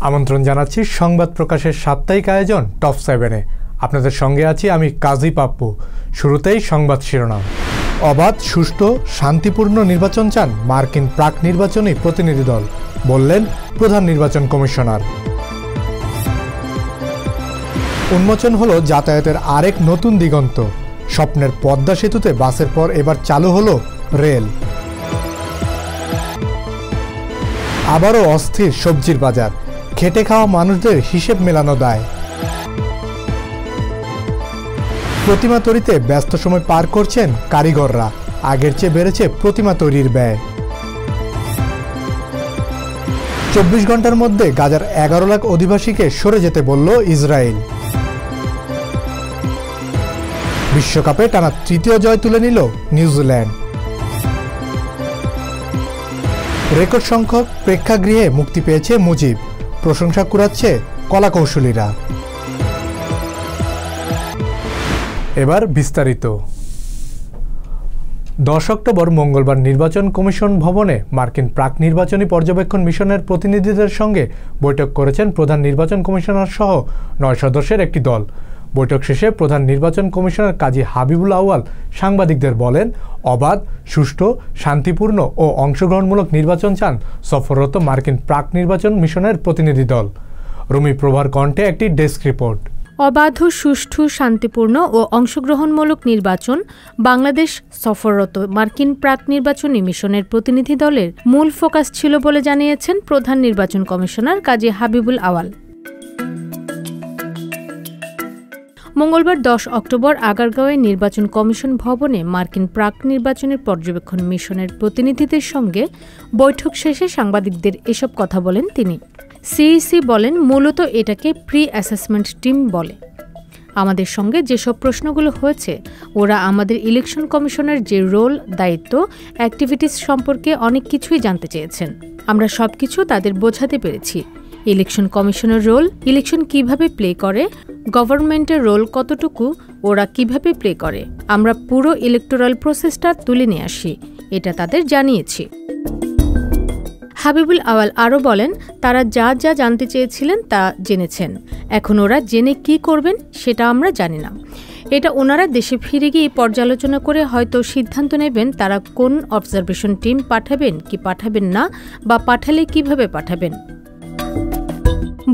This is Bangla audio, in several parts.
আমন্ত্রণ জানাচ্ছি সংবাদ প্রকাশের সাপ্তাহিক আয়োজন টপ 7-এ। আপনাদের সঙ্গে আছি আমি কাজী পাপ্পু। শুরুতেই সংবাদ শিরোনাম। অবাধ, সুষ্ঠু, শান্তিপূর্ণ নির্বাচন চান মার্কিন প্রাক নির্বাচনী প্রতিনিধি দল, বললেন প্রধান নির্বাচন কমিশনার। উন্মোচন হলো যাতায়াতের আরেক নতুন দিগন্ত। স্বপ্নের পদ্মা সেতুতে বাসের পর এবার চালু হলো রেল। আবারও অস্থির সবজির বাজার, খেটে খাওয়া মানুষদের হিসেব মেলানো দায়। প্রতিমা তৈরিতে ব্যস্ত সময় পার করছেন কারিগররা, আগের চেয়ে বেড়েছে প্রতিমা তৈরির ব্যয়। 24 ঘন্টার মধ্যে গাজার 11 লাখ অধিবাসীকে সরে যেতে বলল ইসরায়েল। বিশ্বকাপে টানা তৃতীয় জয় তুলে নিল নিউজিল্যান্ড। রেকর্ড সংখ্যক প্রেক্ষাগৃহে মুক্তি পেয়েছে মুজিব, প্রশংসা কুড়াচ্ছে কলাকৌশলীরা। এবার বিস্তারিত। 10 অক্টোবর মঙ্গলবার নির্বাচন কমিশন ভবনে মার্কিন প্রাক নির্বাচনী পর্যবেক্ষণ মিশনের প্রতিনিধিদের সঙ্গে বৈঠক করেছেন প্রধান নির্বাচন কমিশনার সহ 9 সদস্যের একটি দল। বৈঠক শেষে প্রধান নির্বাচন কমিশনার কাজী হাবিবুল আউয়াল সাংবাদিকদের বলেন, অবাধ, সুষ্ঠু, শান্তিপূর্ণ ও অংশগ্রহণমূলক নির্বাচন চান সফররত মার্কিন প্রাক নির্বাচন মিশনের প্রতিনিধি দল। রুমি প্রভার কণ্ঠে একটি ডেস্ক রিপোর্ট। অবাধ, সুষ্ঠু, শান্তিপূর্ণ ও অংশগ্রহণমূলক নির্বাচন বাংলাদেশ সফররত মার্কিন প্রাক নির্বাচনী মিশনের প্রতিনিধি দলের মূল ফোকাস ছিল বলে জানিয়েছেন প্রধান নির্বাচন কমিশনার কাজী হাবিবুল আউয়াল। মঙ্গলবার 10 অক্টোবর আগারগাঁওয়ে নির্বাচন কমিশন ভবনে মার্কিন প্রাক নির্বাচনের পর্যবেক্ষণ মিশনের প্রতিনিধিদের সঙ্গে বৈঠক শেষে সাংবাদিকদের এসব কথা বলেন তিনি। সিইসি বলেন, মূলত এটাকে প্রি অ্যাসেসমেন্ট টিম বলে। আমাদের সঙ্গে যেসব প্রশ্নগুলো হয়েছে, ওরা আমাদের ইলেকশন কমিশনের যে রোল, দায়িত্ব, অ্যাক্টিভিটিস সম্পর্কে অনেক কিছুই জানতে চেয়েছেন। আমরা সবকিছু তাদের বোঝাতে পেরেছি। ইলেকশন কমিশনের রোল, ইলেকশন কিভাবে প্লে করে, গভর্নমেন্টের রোল কতটুকু, ওরা কিভাবে প্লে করে, আমরা পুরো ইলেকটোরাল প্রসেসটা তুলে নিয়ে আসি, এটা তাদের জানিয়েছি। হাবিবুল আউয়াল আরও বলেন, তারা যা যা জানতে চেয়েছিলেন তা জেনেছেন। এখন ওরা জেনে কি করবেন সেটা আমরা জানি না। এটা ওনারা দেশে ফিরে গিয়ে পর্যালোচনা করে হয়তো সিদ্ধান্ত নেবেন তারা কোন অবজারভেশন টিম পাঠাবেন কি পাঠাবেন না, বা পাঠালে কিভাবে পাঠাবেন।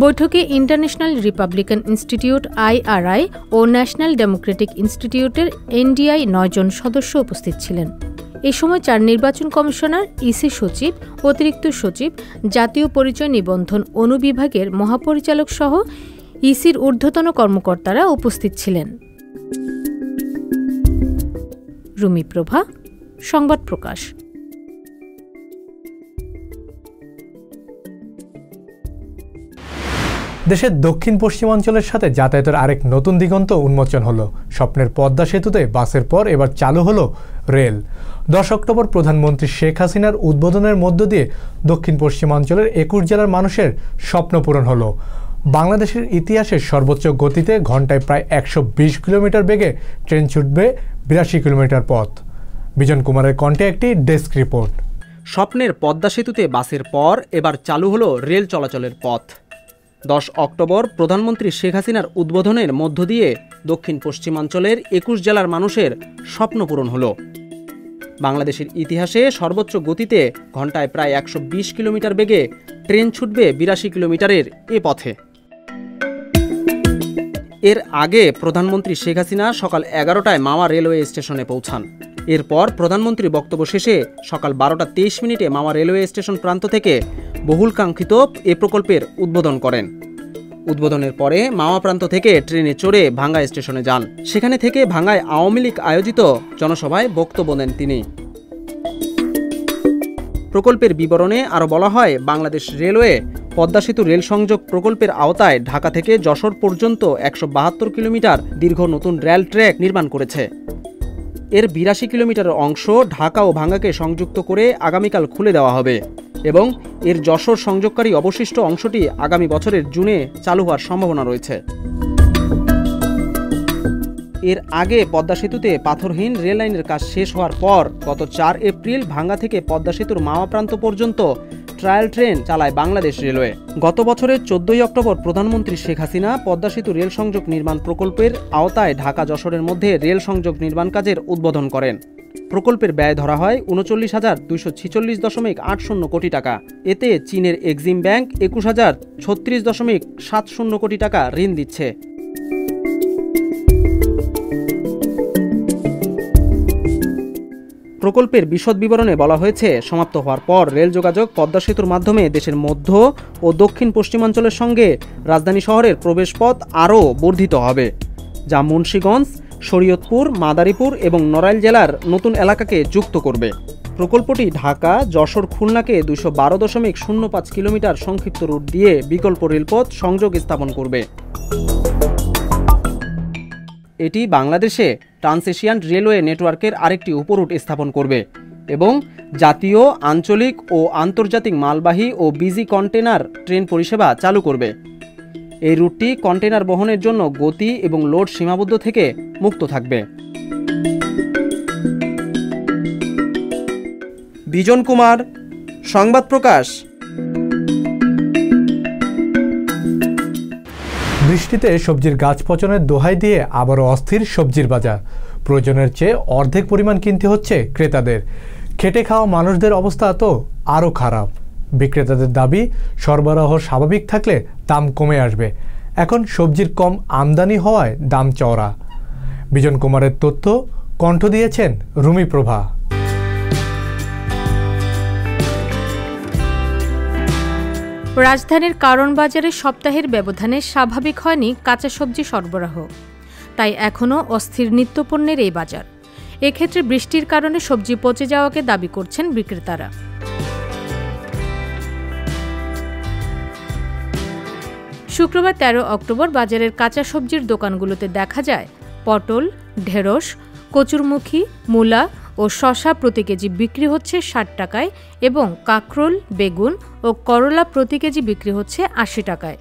বৈঠকে ইন্টারন্যাশনাল রিপাবলিকান ইনস্টিটিউট IRI ও ন্যাশনাল ডেমোক্রেটিক ইনস্টিটিউটের NDI 9 জন সদস্য উপস্থিত ছিলেন। এ সময় 4 নির্বাচন কমিশনার, ইসি সচিব, অতিরিক্ত সচিব, জাতীয় পরিচয় নিবন্ধন অনুবিভাগের মহাপরিচালক সহ ইসির ঊর্ধ্বতন কর্মকর্তারা উপস্থিত ছিলেন। রুমি প্রভা, সংবাদ প্রকাশ। দেশের দক্ষিণ পশ্চিমাঞ্চলের সাথে যাতায়াতের আরেক নতুন দিগন্ত উন্মোচন হলো। স্বপ্নের পদ্মা সেতুতে বাসের পর এবার চালু হলো রেল। 10 অক্টোবর প্রধানমন্ত্রী শেখ হাসিনার উদ্বোধনের মধ্য দিয়ে দক্ষিণ পশ্চিমাঞ্চলের 21 জেলার মানুষের স্বপ্ন পূরণ হলো। বাংলাদেশের ইতিহাসে সর্বোচ্চ গতিতে ঘন্টায় প্রায় 120 কিলোমিটার বেগে ট্রেন ছুটবে 82 কিলোমিটার পথ। বিজন কুমারের কণ্ঠে একটি ডেস্ক রিপোর্ট। স্বপ্নের পদ্মা সেতুতে বাসের পর এবার চালু হলো রেল চলাচলের পথ। 10 অক্টোবর প্রধানমন্ত্রী শেখ হাসিনার উদ্বোধনের মধ্য দিয়ে দক্ষিণ পশ্চিমাঞ্চলের 21 জেলার মানুষের স্বপ্ন পূরণ হলো। বাংলাদেশের ইতিহাসে সর্বোচ্চ গতিতে ঘন্টায় প্রায় 120 কিলোমিটার বেগে ট্রেন ছুটবে 82 কিলোমিটারের এ পথে। এর আগে প্রধানমন্ত্রী শেখ হাসিনা সকাল 11টায় মাওয়া রেলওয়ে স্টেশনে পৌঁছান। এরপর প্রধানমন্ত্রীর বক্তব্য শেষে সকাল 12:23 মাওয়া রেলওয়ে স্টেশন প্রান্ত থেকে বহুল কাঙ্ক্ষিত এ প্রকল্পের উদ্বোধন করেন। উদ্বোধনের পরে মাওয়া প্রান্ত থেকে ট্রেনে চড়ে ভাঙ্গা স্টেশনে যান। সেখানে থেকে ভাঙ্গায় আওয়ামী লীগ আয়োজিত জনসভায় বক্তব্য দেন তিনি। প্রকল্পের বিবরণে আরও বলা হয়, বাংলাদেশ রেলওয়ে পদ্মা সেতু রেল সংযোগ প্রকল্পের আওতায় ঢাকা থেকে যশোর পর্যন্ত 172 কিলোমিটার দীর্ঘ নতুন রেল ট্র্যাক নির্মাণ করেছে। এর 82 কিলোমিটারের অংশ ঢাকা ও ভাঙ্গাকে সংযুক্ত করে আগামীকাল খুলে দেওয়া হবে এবং এর যশোর সংযোগকারী অবশিষ্ট অংশটি আগামী বছরের জুনে চালু হওয়ার সম্ভাবনা রয়েছে। এর আগে পদ্মা সেতুতে পাথরহীন রেল লাইনের কাজ শেষ হওয়ার পর গত 4 এপ্রিল ভাঙ্গা থেকে পদ্মা সেতুর মাওয়া প্রান্ত পর্যন্ত ট্রায়াল ট্রেন চালায় বাংলাদেশ রেলওয়ে। গত বছরের 14 অক্টোবর প্রধানমন্ত্রী শেখ হাসিনা পদ্মা সেতু রেল সংযোগ নির্মাণ প্রকল্পের আওতায় ঢাকা যশোরের মধ্যে রেল সংযোগ নির্মাণ কাজের উদ্বোধন করেন। প্রকল্পের ব্যয় ধরা হয় ৩৯,২46.৮০ কোটি টাকা। এতে চীনের এক্সিম ব্যাংক ২১,০৩৬.৭০ কোটি টাকা ঋণ দিচ্ছে। প্রকল্পের বিশদ বিবরণে বলা হয়েছে, সমাপ্ত হওয়ার পর রেল যোগাযোগ পদ্মা সেতুর মাধ্যমে দেশের মধ্য ও দক্ষিণ পশ্চিমাঞ্চলের সঙ্গে রাজধানী শহরের প্রবেশপথ আরও বর্ধিত হবে, যা মুন্সিগঞ্জ, শরীয়তপুর, মাদারীপুর এবং নড়াইল জেলার নতুন এলাকাকে যুক্ত করবে। প্রকল্পটি ঢাকা, যশোর, খুলনাকে ২১২.০৫ কিলোমিটার সংক্ষিপ্ত রুট দিয়ে বিকল্প রেলপথ সংযোগ স্থাপন করবে। এটি বাংলাদেশে ট্রান্সএশিয়ান রেলওয়ে নেটওয়ার্কের আরেকটি উপরুট স্থাপন করবে এবং জাতীয়, আঞ্চলিক ও আন্তর্জাতিক মালবাহী ও বিজি কন্টেনার ট্রেন পরিষেবা চালু করবে। এই রুটটি কন্টেনার বহনের জন্য গতি এবং লোড সীমাবদ্ধ থেকে মুক্ত থাকবে। বিজন কুমার, সংবাদ প্রকাশ। বৃষ্টিতে সবজির গাছ পচনের দোহাই দিয়ে আবারও অস্থির সবজির বাজার। প্রয়োজনের চেয়ে অর্ধেক পরিমাণ কিনতে হচ্ছে ক্রেতাদের। খেটে খাওয়া মানুষদের অবস্থা তো আরও খারাপ। বিক্রেতাদের দাবি, সরবরাহ স্বাভাবিক থাকলে দাম কমে আসবে। এখন সবজির কম আমদানি হওয়ায় দাম চওড়া। বিজন কুমারের তথ্য, কণ্ঠ দিয়েছেন রুমি প্রভা। রাজধানীর কারণ বাজারে সপ্তাহের ব্যবধানে স্বাভাবিক হয়নি কাঁচা সবজি সরবরাহ, তাই এখনও অস্থির নিত্যপণ্যের এই বাজার। এক্ষেত্রে বৃষ্টির কারণে সবজি পচে যাওয়াকে দাবি করছেন বিক্রেতারা। শুক্রবার ১৩ অক্টোবর বাজারের কাঁচা সবজির দোকানগুলোতে দেখা যায় পটল, ঢেঁড়স, কচুরমুখী, মূলা ও শসা প্রতি কেজি বিক্রি হচ্ছে ৬০ টাকায় এবং কাঁকরোল, বেগুন ও করলা প্রতি কেজি বিক্রি হচ্ছে ৮০ টাকায়।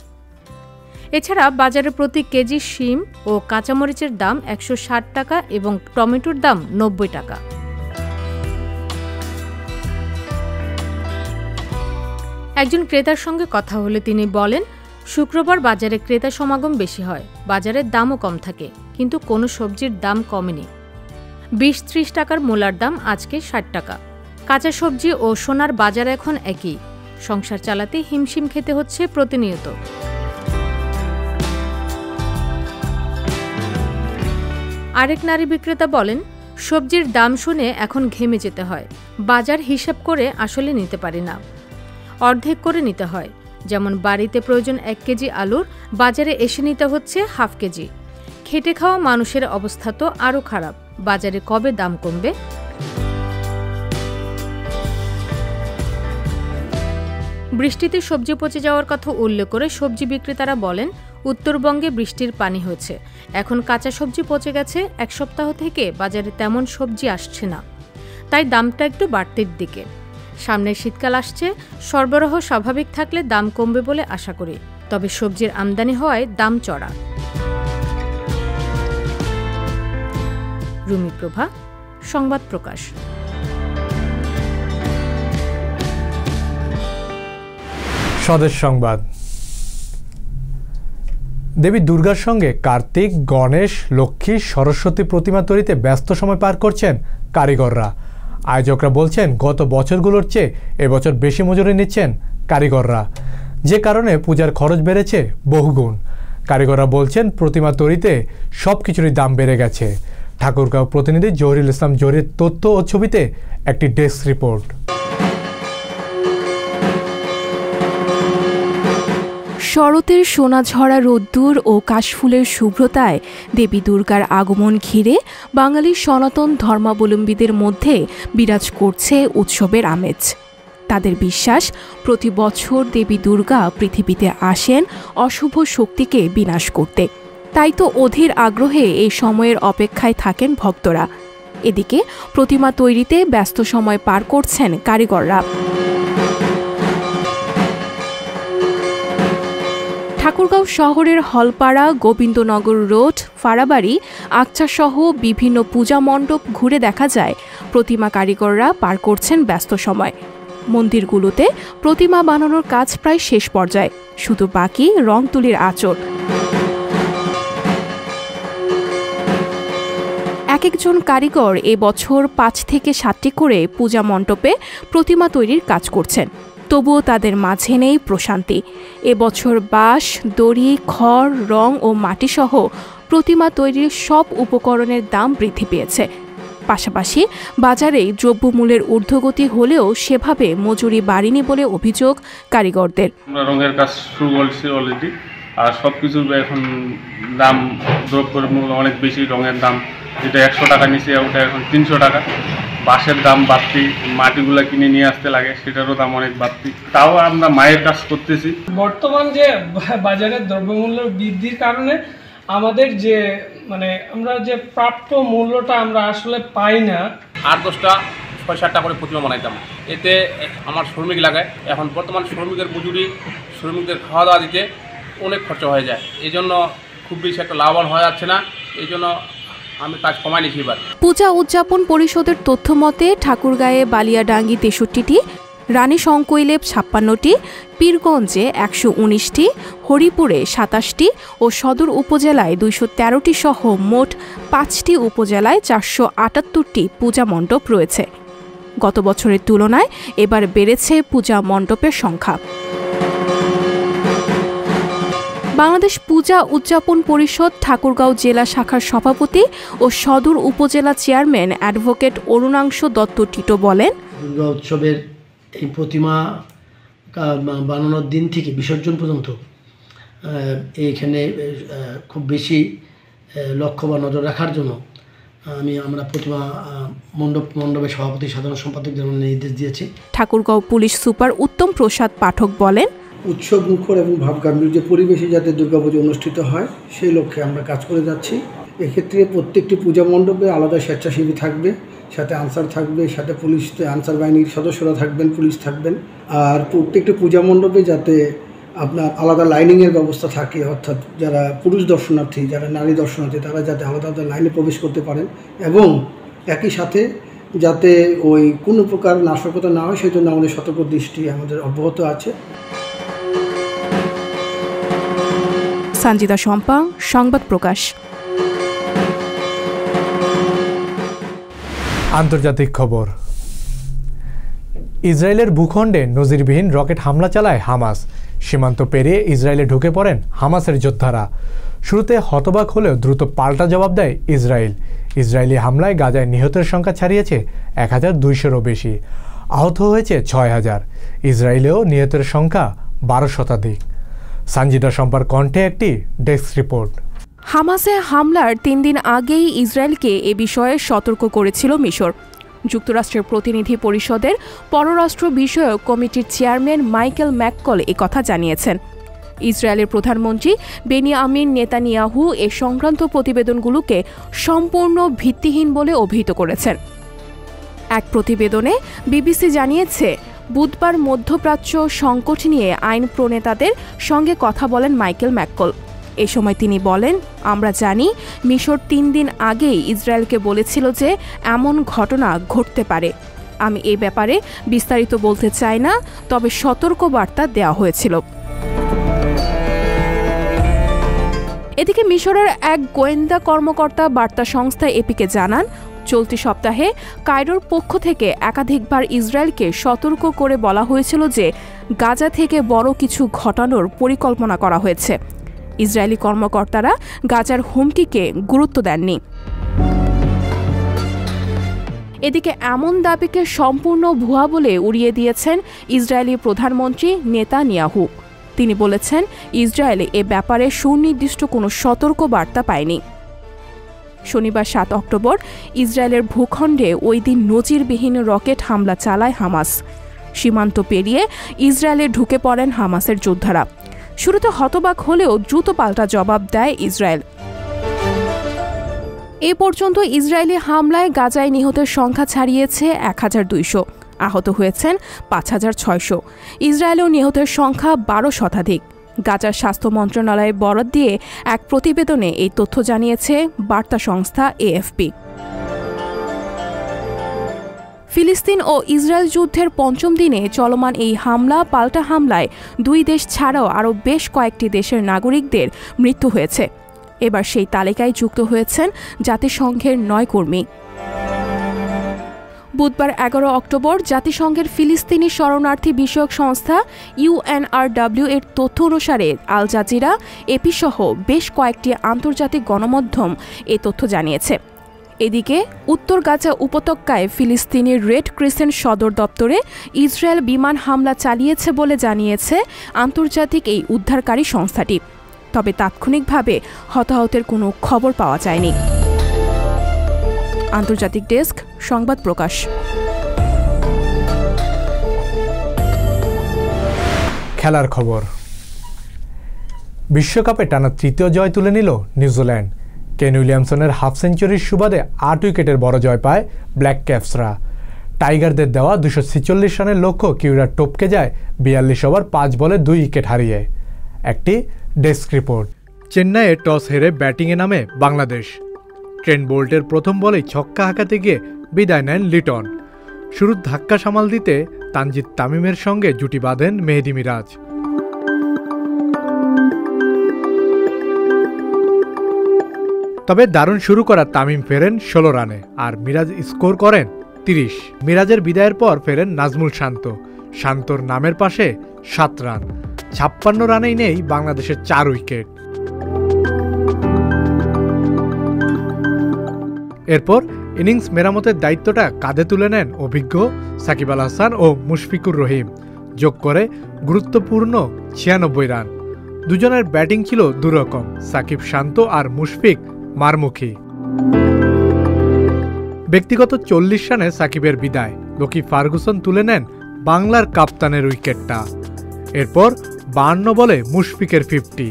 এছাড়া বাজারে প্রতি কেজি শিম ও কাঁচামরিচের দাম ১৬০ টাকা এবং টমেটোর দাম ৯০ টাকা। একজন ক্রেতার সঙ্গে কথা হলে তিনি বলেন, শুক্রবার বাজারে ক্রেতা সমাগম বেশি হয়, বাজারের দামও কম থাকে, কিন্তু কোনো সবজির দাম কমেনি। ২০-৩০ টাকার মূলার দাম আজকে ৬০ টাকা। কাঁচা সবজি ও সোনার বাজার এখন একই। সংসার চালাতে হিমশিম খেতে হচ্ছে প্রতিনিয়ত। আরেক নারী বিক্রেতা বলেন, সবজির দাম শুনে এখন ঘেমে যেতে হয়। বাজার হিসাব করে আসলে নিতে পারি না, অর্ধেক করে নিতে হয়। যেমন বাড়িতে প্রয়োজন ১ কেজি আলুর, বাজারে এসে নিতে হচ্ছে হাফ কেজি। খেটে খাওয়া মানুষের অবস্থা তো আরও খারাপ। বাজারে কবে দাম কমবে? বৃষ্টিতে সবজি পচে যাওয়ার কথা উল্লেখ করে সবজি বিক্রেতারা বলেন, উত্তরবঙ্গে বৃষ্টির পানি হয়েছে, এখন কাঁচা সবজি পচে গেছে। ১ সপ্তাহ থেকে বাজারে তেমন সবজি আসছে না, তাই দামটা একটু বাড়তির দিকে। সামনের শীতকাল আসছে, সরবরাহ স্বাভাবিক থাকলে দাম কমবে বলে আশা করি, তবে সবজির আমদানি হওয়ায় দাম চড়া। রুমি প্রভা, সংবাদ প্রকাশ। স্বদেশ সংবাদ। দেবী দুর্গার সঙ্গে কার্তিক, গণেশ, লক্ষ্মী, সরস্বতী প্রতিমা তৈরিতে ব্যস্ত সময় পার করছেন কারিগররা। আয়োজকরা বলছেন, গত বছরগুলোর চেয়ে এবছর বেশি মজুরি নিচ্ছেন কারিগররা, যে কারণে পূজার খরচ বেড়েছে বহুগুণ। কারিগররা বলছেন, প্রতিমা তৈরিতে সব কিছুরই দাম বেড়ে গেছে। ঠাকুরগাঁও প্রতিনিধি জহিরুল ইসলাম জহিরের তথ্য ও ছবিতে একটি ডেস্ক রিপোর্ট। শরতের সোনাঝরা রোদ্দুর ও কাশফুলের শুভ্রতায় দেবী দুর্গার আগমন ঘিরে বাঙালি সনাতন ধর্মাবলম্বীদের মধ্যে বিরাজ করছে উৎসবের আমেজ। তাদের বিশ্বাস, প্রতি বছর দেবী দুর্গা পৃথিবীতে আসেন অশুভ শক্তিকে বিনাশ করতে। তাই তো অধীর আগ্রহে এই সময়ের অপেক্ষায় থাকেন ভক্তরা। এদিকে প্রতিমা তৈরিতে ব্যস্ত সময় পার করছেন কারিগররা। ঠাকুরগাঁও শহরের হলপাড়া, গোবিন্দনগর রোড, ফাড়াবাড়ি, আকচাসহ বিভিন্ন পূজা মণ্ডপ ঘুরে দেখা যায় প্রতিমা কারিগররা পার করছেন ব্যস্ত সময়। মন্দিরগুলোতে প্রতিমা বানানোর কাজ প্রায় শেষ পর্যায়ে, শুধু বাকি রং তুলির আঁচড়। এক একজন কারিগর এবছর ৫ থেকে ৭টি করে পূজা মণ্ডপে প্রতিমা তৈরির কাজ করছেন। তবুও তাদের মাঝে নেই প্রশান্তি। এবছর বাঁশ, দড়ি, খড়, রং ও মাটিসহ প্রতিমা তৈরির সব উপকরণের দাম বৃদ্ধি পেয়েছে। পাশাপাশি বাজারে দ্রব্যমূল্যের ঊর্ধ্বগতি হলেও সেভাবে মজুরি বাড়েনি বলে অভিযোগ কারিগরদের। আমরা রঙের কাজ শুরু করছি অলরেডি, আর সব কিছুর এখন দাম দ্রব্যের মূল্য অনেক বেশি। রঙের দাম যেটা 100 টাকা নিচে ওটা এখন 300 টাকা। বাঁশের দাম বাড়তি, মাটিগুলা কিনে নিয়ে আসতে লাগে, সেটারও দাম অনেক বাড়তি। তাও আমরা মায়ের কাজ করতেছি। বর্তমান যে বাজারের দ্রব্যমূল্য বৃদ্ধির কারণে আমাদের যে আমরা যে প্রাপ্য মূল্যটা আমরা আসলে পাই না। 8-10টা 6-7টা করে প্রতিমা বানাইতাম, এতে আমার শ্রমিক লাগায়। এখন বর্তমান শ্রমিকের মজুরি, শ্রমিকদের খাওয়া দাওয়া দিতে অনেক খরচা হয়ে যায়। এই জন্য খুব বেশি একটা লাভবান হয়ে যাচ্ছে না, এই জন্য আমি কাজ কমাই নিয়েছি এবার। পূজা উদযাপন পরিষদের তথ্য মতে ঠাকুরগাঁয়ে বালিয়াডাঙ্গি 63টি, রানী শঙ্কৈলে 56টি, পীরগঞ্জে 119টি, হরিপুরে 27টি ও সদর উপজেলায় 213টি সহ মোট 5টি উপজেলায় 478টি পূজা মণ্ডপ রয়েছে। গত বছরের তুলনায় এবার বেড়েছে পূজা মণ্ডপের সংখ্যা। বাংলাদেশ পূজা উদযাপন পরিষদ ঠাকুরগাঁও জেলা শাখার সভাপতি ও সদর উপজেলা chairman advocate Arunangshu Dutta Tito বলেন, দুর্গা উৎসবের এই প্রতিমা বানানোর দিন থেকে বিসর্জন পর্যন্ত এইখানে খুব বেশি লক্ষ্য বা নজর রাখার জন্য আমরা প্রতিমা মণ্ডপের সভাপতি সাধারণ সম্পাদকদের নির্দেশ দিয়েছি। ঠাকুরগাঁও পুলিশ সুপার উত্তম প্রসাদ পাঠক বলেন, উৎসব মুখর এবং ভাবগাম্ভীর্য পরিবেশে যাতে দুর্গাপুজো অনুষ্ঠিত হয় সেই লক্ষ্যে আমরা কাজ করে যাচ্ছি। এক্ষেত্রে প্রত্যেকটি পূজা মণ্ডপে আলাদা স্বেচ্ছাসেবী থাকবে, সাথে আনসার থাকবে, সাথে পুলিশ আনসার বাহিনীর সদস্যরা থাকবেন, পুলিশ থাকবেন। আর প্রত্যেকটি পূজা মণ্ডপে যাতে আপনার আলাদা লাইনিংয়ের ব্যবস্থা থাকে, অর্থাৎ যারা পুরুষ দর্শনার্থী, যারা নারী দর্শনার্থী, তারা যাতে আলাদা আলাদা লাইনে প্রবেশ করতে পারেন এবং একই সাথে যাতে ওই কোনো প্রকার নাশকতা না হয় সেই জন্য আমাদের সতর্ক দৃষ্টি আমাদের অব্যাহত আছে। সঞ্জিতা শম্পা, সংবাদ প্রকাশ। আন্তর্জাতিক খবর। ইসরায়েলের ভূখণ্ডে নজিরবিহীন রকেট হামলা চালায় হামাস। সীমান্ত পেরিয়ে ইসরায়েলে ঢুকে পড়েন হামাসের যোদ্ধারা। শুরুতে হতবাক হলেও দ্রুত পাল্টা জবাব দেয় ইসরায়েল। ইসরায়েলি হামলায় গাজায় নিহতের সংখ্যা ছাড়িয়েছে 1200-ও বেশি, আহত হয়েছে 6000। ইসরায়েলেও নিহতের সংখ্যা 12 শতাধিক। সঞ্জিদা শম্পার কণ্ঠে একটি ডেস্ক রিপোর্ট। হামাসে হামলার 3 দিন আগেই ইসরায়েলকে এ বিষয়ে সতর্ক করেছিল মিশর। যুক্তরাষ্ট্রের প্রতিনিধি পরিষদের পররাষ্ট্র বিষয়ক কমিটির চেয়ারম্যান মাইকেল ম্যাককল একথা জানিয়েছেন। ইসরায়েলের প্রধানমন্ত্রী বেনিয়ামিন নেতানিয়াহু এ সংক্রান্ত প্রতিবেদনগুলোকে সম্পূর্ণ ভিত্তিহীন বলে অভিহিত করেছেন। এক প্রতিবেদনে বিবিসি জানিয়েছে, বুধবার মধ্যপ্রাচ্য সংকট নিয়ে আইন প্রণেতাদের সঙ্গে কথা বলেন মাইকেল ম্যাককল। এ সময় তিনি বলেন, আমরা জানি মিশর 3 দিন আগেই ইসরায়েলকে বলেছিল যে এমন ঘটনা ঘটতে পারে। আমি এই ব্যাপারে বিস্তারিত বলতে চাই না, তবে সতর্ক বার্তা দেওয়া হয়েছিল। এদিকে মিশরের এক গোয়েন্দা কর্মকর্তা বার্তা সংস্থা এপিকে জানান, চলতি সপ্তাহে কায়রোর পক্ষ থেকে একাধিকবার ইসরায়েলকে সতর্ক করে বলা হয়েছিল যে গাজা থেকে বড় কিছু ঘটানোর পরিকল্পনা করা হয়েছে। ইসরায়েলি কর্মকর্তারা গাজার হুমকিকে গুরুত্ব দেননি। এদিকে এমন দাবিকে সম্পূর্ণ ভুয়া বলে উড়িয়ে দিয়েছেন ইসরায়েলি প্রধানমন্ত্রী নেতানিয়াহু। তিনি বলেছেন, ইসরায়েল এ ব্যাপারে সুনির্দিষ্ট কোনো সতর্ক বার্তা পায়নি। শনিবার 7 অক্টোবর ইসরায়েলের ভূখণ্ডে ওই দিন নজিরবিহীন রকেট হামলা চালায় হামাস। সীমান্ত পেরিয়ে ইসরায়েলে ঢুকে পড়েন হামাসের যোদ্ধারা। শুরুতে হতবাক হলেও দ্রুত পাল্টা জবাব দেয় ইসরায়েল। এ পর্যন্ত ইসরায়েলি হামলায় গাজায় নিহতের সংখ্যা ছাড়িয়েছে 1200, আহত হয়েছেন 5600। ইসরায়েলেও নিহতের সংখ্যা 12 শতাধিক। গাজার স্বাস্থ্য মন্ত্রণালয়ে বরাত দিয়ে এক প্রতিবেদনে এই তথ্য জানিয়েছে বার্তা সংস্থা এএফপি। ফিলিস্তিন ও ইসরায়েল যুদ্ধের ৫ম দিনে চলমান এই হামলা পাল্টা হামলায় ২ দেশ ছাড়াও আরও বেশ কয়েকটি দেশের নাগরিকদের মৃত্যু হয়েছে। এবার সেই তালিকায় যুক্ত হয়েছেন জাতিসংঘের ৯ কর্মী। বুধবার ১১ অক্টোবর জাতিসংঘের ফিলিস্তিনি শরণার্থী বিষয়ক সংস্থা UNRW এর তথ্য অনুসারে আল জাজিরা, এপি সহ বেশ কয়েকটি আন্তর্জাতিক গণমাধ্যম এ তথ্য জানিয়েছে। এদিকে উত্তর গাজা উপত্যকায় ফিলিস্তিনের রেড ক্রিসেন্ট সদর দপ্তরে ইসরায়েল বিমান হামলা চালিয়েছে বলে জানিয়েছে আন্তর্জাতিক এই উদ্ধারকারী সংস্থাটি। তবে তাৎক্ষণিকভাবে হতাহতের কোনো খবর পাওয়া যায়নি। আন্তর্জাতিক ডেস্ক, সংবাদ প্রকাশ। খেলার খবর। বিশ্বকাপে টানা তৃতীয় জয় তুলে নিল নিউজিল্যান্ড। কেন উইলিয়ামসনের হাফ সেঞ্চুরির সুবাদে ৮ উইকেটের বড় জয় পায় ব্ল্যাক ক্যাপসরা। টাইগারদের দেওয়া ২৪৬ রানের লক্ষ্য কিউরা টপকে যায় ৪২ ওভার ৫ বলে ২ উইকেট হারিয়ে। একটি ডেস্ক রিপোর্ট। চেন্নাইয়ে টস হেরে ব্যাটিংয়ে নামে বাংলাদেশ। ট্রেন্ট বোল্টের প্রথম বলেই ছক্কা হাঁকাতে গিয়ে বিদায় নেন লিটন। শুরুর ধাক্কা সামাল দিতে তানজিদ তামিমের সঙ্গে জুটি বাঁধেন মেহেদী মিরাজ। তবে দারুণ শুরু করা তামিম ফেরেন ১৬ রানে, আর মিরাজ স্কোর করেন ৩০। মিরাজের বিদায়ের পর ফেরেন নাজমুল শান্ত। শান্তর নামের পাশে ৭ রান। ৫৬ রানেই নেই বাংলাদেশের ৪ উইকেট। এরপর ইনিংস মেরামতের দায়িত্বটা কাঁধে তুলে নেন অভিজ্ঞ সাকিব আল হাসান ও মুশফিকুর রহিম। যোগ করে গুরুত্বপূর্ণ ৯৬ রান। দুজনের ব্যাটিং ছিল দুরকম, সাকিব শান্ত আর মুশফিক মারমুখী। ব্যক্তিগত ৪০ রানে সাকিবের বিদায়। লকি ফার্গুসন তুলে নেন বাংলার কাপ্তানের উইকেটটা। এরপর ৫২ বলে মুশফিকের ৫০।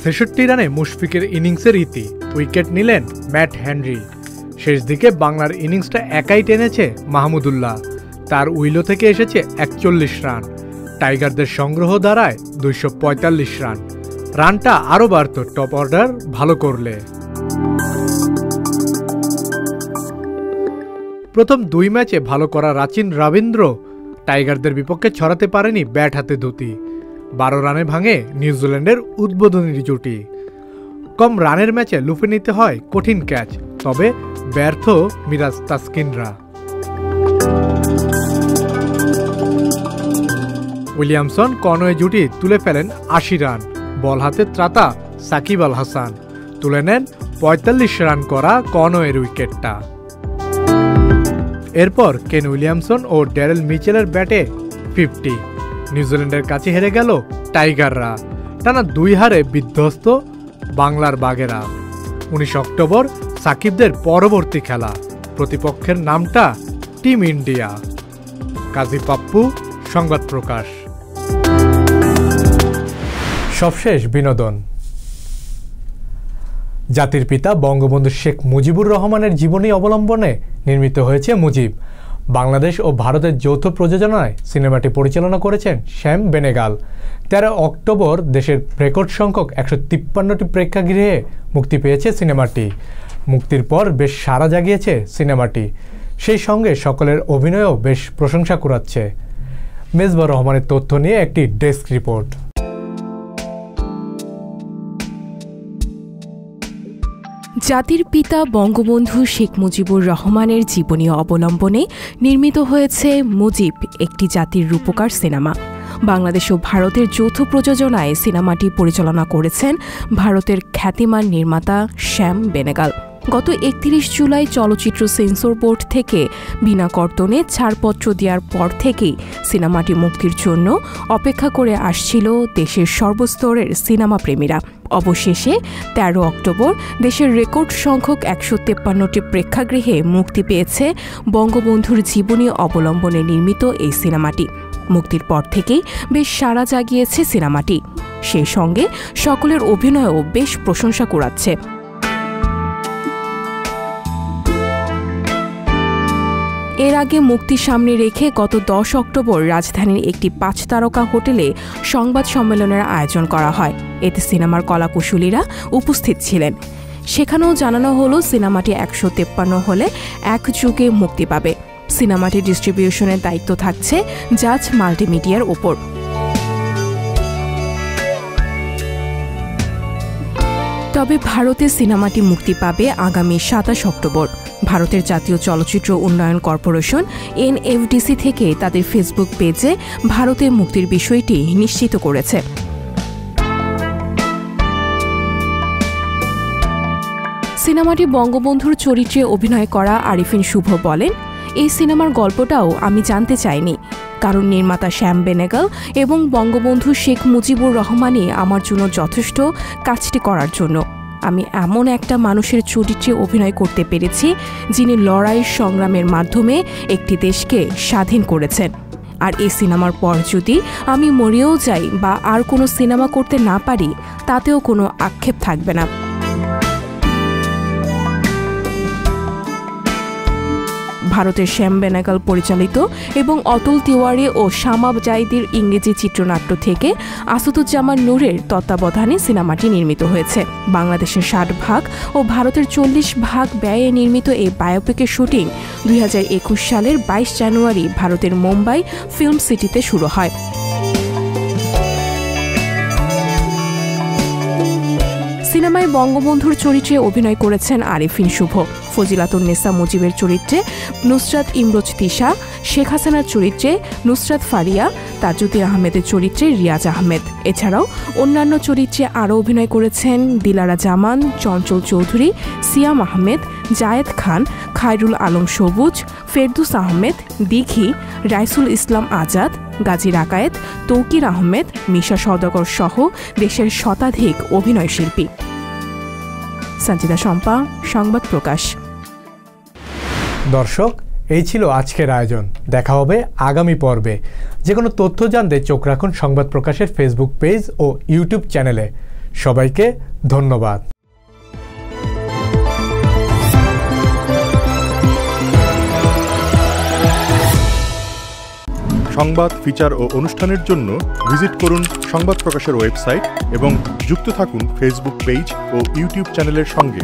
৬৬ রানে মুশফিকের ইনিংসের ইতি। উইকেট নিলেন ম্যাট হেনরি। শেষ দিকে বাংলার ইনিংসটা একাই টেনেছে মাহমুদুল্লাহ। তার উইলো থেকে এসেছে ৪১ রান। টাইগারদের সংগ্রহ দাঁড়ায় ২৪৫ রান। রানটা আরও বাড়ত টপ অর্ডার ভালো করলে। প্রথম ২ ম্যাচে ভালো করা রাচিন রবীন্দ্র টাইগারদের বিপক্ষে ছড়াতে পারেনি ব্যাট হাতে ধুতি। ১২ রানে ভাঙে নিউজিল্যান্ডের উদ্বোধনী জুটি। কম রানের ম্যাচে লুফে নিতে হয় কঠিন ক্যাচ, তবে ব্যর্থ মিরাজ তাসকিনরা। উইলিয়ামসন কনওয়ে জুটি তুলে ফেলেন ৮০ রান। বল হাতে ত্রাতা সাকিব আল হাসান তুলে নেন ৪৫ রান করা কনওয়ের উইকেটটা। এরপর কেন উইলিয়ামসন ও ড্যারেল মিচেলের ব্যাটে ৫০। নিউজিল্যান্ডের কাছে হেরে গেল টাইগাররা। টানা ২ হারে বিধ্বস্ত বাংলার বাঘেরা। ১৯ অক্টোবর সাকিবদের পরবর্তী খেলা। প্রতিপক্ষের নামটা টিম ইন্ডিয়া। কাজী পাপ্পু, সংবাদ প্রকাশ। সবশেষ বিনোদন। জাতির পিতা বঙ্গবন্ধু শেখ মুজিবুর রহমানের জীবনী অবলম্বনে নির্মিত হয়েছে মুজিব। বাংলাদেশ ও ভারতের যৌথ প্রযোজনায় সিনেমাটি পরিচালনা করেছেন শ্যাম বেনেগাল। ১৩ অক্টোবর দেশের রেকর্ড সংখ্যক ১৫৩টি প্রেক্ষাগৃহে মুক্তি পেয়েছে সিনেমাটি। মুক্তির পর বেশ সাড়া জাগিয়েছে সিনেমাটি। সেই সঙ্গে সকলের অভিনয়ও বেশ প্রশংসা কুড়াচ্ছে। মেজবা রহমানের তথ্য নিয়ে একটি ডেস্ক রিপোর্ট। জাতির পিতা বঙ্গবন্ধু শেখ মুজিবুর রহমানের জীবনী অবলম্বনে নির্মিত হয়েছে মুজিব, একটি জাতির রূপকার সিনেমা। বাংলাদেশ ও ভারতের যৌথ প্রযোজনায় সিনেমাটি পরিচালনা করেছেন ভারতের খ্যাতিমান নির্মাতা শ্যাম বেনেগাল। গত ৩১ জুলাই চলচ্চিত্র সেন্সর বোর্ড থেকে বিনা কর্তনে ছাড়পত্র দেওয়ার পর থেকেই সিনেমাটি মুক্তির জন্য অপেক্ষা করে আসছিল দেশের সর্বস্তরের সিনেমা প্রেমীরা। অবশেষে ১৩ অক্টোবর দেশের রেকর্ড সংখ্যক ১৫৩টি প্রেক্ষাগৃহে মুক্তি পেয়েছে বঙ্গবন্ধুর জীবনী অবলম্বনে নির্মিত এই সিনেমাটি। মুক্তির পর থেকেই বেশ সাড়া জাগিয়েছে সিনেমাটি। সেই সঙ্গে সকলের অভিনয়ও বেশ প্রশংসা কুড়াচ্ছে। এর আগে মুক্তি সামনে রেখে গত ১০ অক্টোবর রাজধানীর একটি ৫ তারকা হোটেলে সংবাদ সম্মেলনের আয়োজন করা হয়। এতে সিনেমার কলাকুশলীরা উপস্থিত ছিলেন। সেখানেও জানানো হলো সিনেমাটি 153 হলে 1 যুগে মুক্তি পাবে। সিনেমাটি ডিস্ট্রিবিউশনের দায়িত্ব থাকছে জাজ মাল্টিমিডিয়ার উপর। তবে ভারতে সিনেমাটি মুক্তি পাবে আগামী 27 অক্টোবর। ভারতের জাতীয় চলচ্চিত্র উন্নয়ন কর্পোরেশন NFDC থেকে তাদের ফেসবুক পেজে ভারতে মুক্তির বিষয়টি নিশ্চিত করেছে। সিনেমাটি বঙ্গবন্ধুর চরিত্রে অভিনয় করা আরিফিন শুভ বলেন, এই সিনেমার গল্পটাও আমি জানতে চাইনি, কারণ নির্মাতা শ্যাম বেনেগল এবং বঙ্গবন্ধু শেখ মুজিবুর রহমানই আমার জন্য যথেষ্ট কাজটি করার জন্য। আমি এমন একটা মানুষের চরিত্রে অভিনয় করতে পেরেছি যিনি লড়াই সংগ্রামের মাধ্যমে একটি দেশকে স্বাধীন করেছেন। আর এই সিনেমার পর যদি আমি মরেও যাই বা আর কোনো সিনেমা করতে না পারি, তাতেও কোনো আক্ষেপ থাকবে না। ভারতের শ্যাম বেনাগল পরিচালিত এবং অতুল তিওয়ারি ও শামা জাইদির ইংরেজি চিত্রনাট্য থেকে আসাদুজ্জামান নূরের তত্ত্বাবধানে সিনেমাটি নির্মিত হয়েছে। বাংলাদেশের 60 ভাগ ও ভারতের 40 ভাগ ব্যয়ে নির্মিত এই বায়োপিকের শুটিং 2021 সালের 22 জানুয়ারি ভারতের মুম্বাই ফিল্ম সিটিতে শুরু হয়। সিনেমায় বঙ্গবন্ধুর চরিত্রে অভিনয় করেছেন আরিফিন শুভ, ফজিলাতুন্নেসা মুজিবের চরিত্রে নুসরাত ইমরোজ তিশা, শেখ হাসিনার চরিত্রে নুসরাত ফারিয়া, তাজুদ্দিন আহমেদের চরিত্রে রিয়াজ আহমেদ। এছাড়াও অন্যান্য চরিত্রে আরও অভিনয় করেছেন দিলারা জামান, চঞ্চল চৌধুরী, সিয়াম আহমেদ, জায়েদ খান, খায়রুল আলম সবুজ, ফেরদুস আহমেদ, দিঘি, রাইসুল ইসলাম আজাদ, গাজী রাকায়েত, তৌকির আহমেদ, মিশা সওদাগর সহ দেশের শতাধিক অভিনয় শিল্পী। সঞ্চিতা শম্পা, সংবাদ প্রকাশ। দর্শক, এই ছিল আজকের আয়োজন। দেখা হবে আগামী পর্বে। যে কোনো তথ্য জানতে চোখ রাখুন সংবাদ প্রকাশের ফেসবুক পেজ ও ইউটিউব চ্যানেলে। সবাইকে ধন্যবাদ। সংবাদ, ফিচার ও অনুষ্ঠানের জন্য ভিজিট করুন সংবাদ প্রকাশের ওয়েবসাইট এবং যুক্ত থাকুন ফেসবুক পেজ ও ইউটিউব চ্যানেলের সঙ্গে।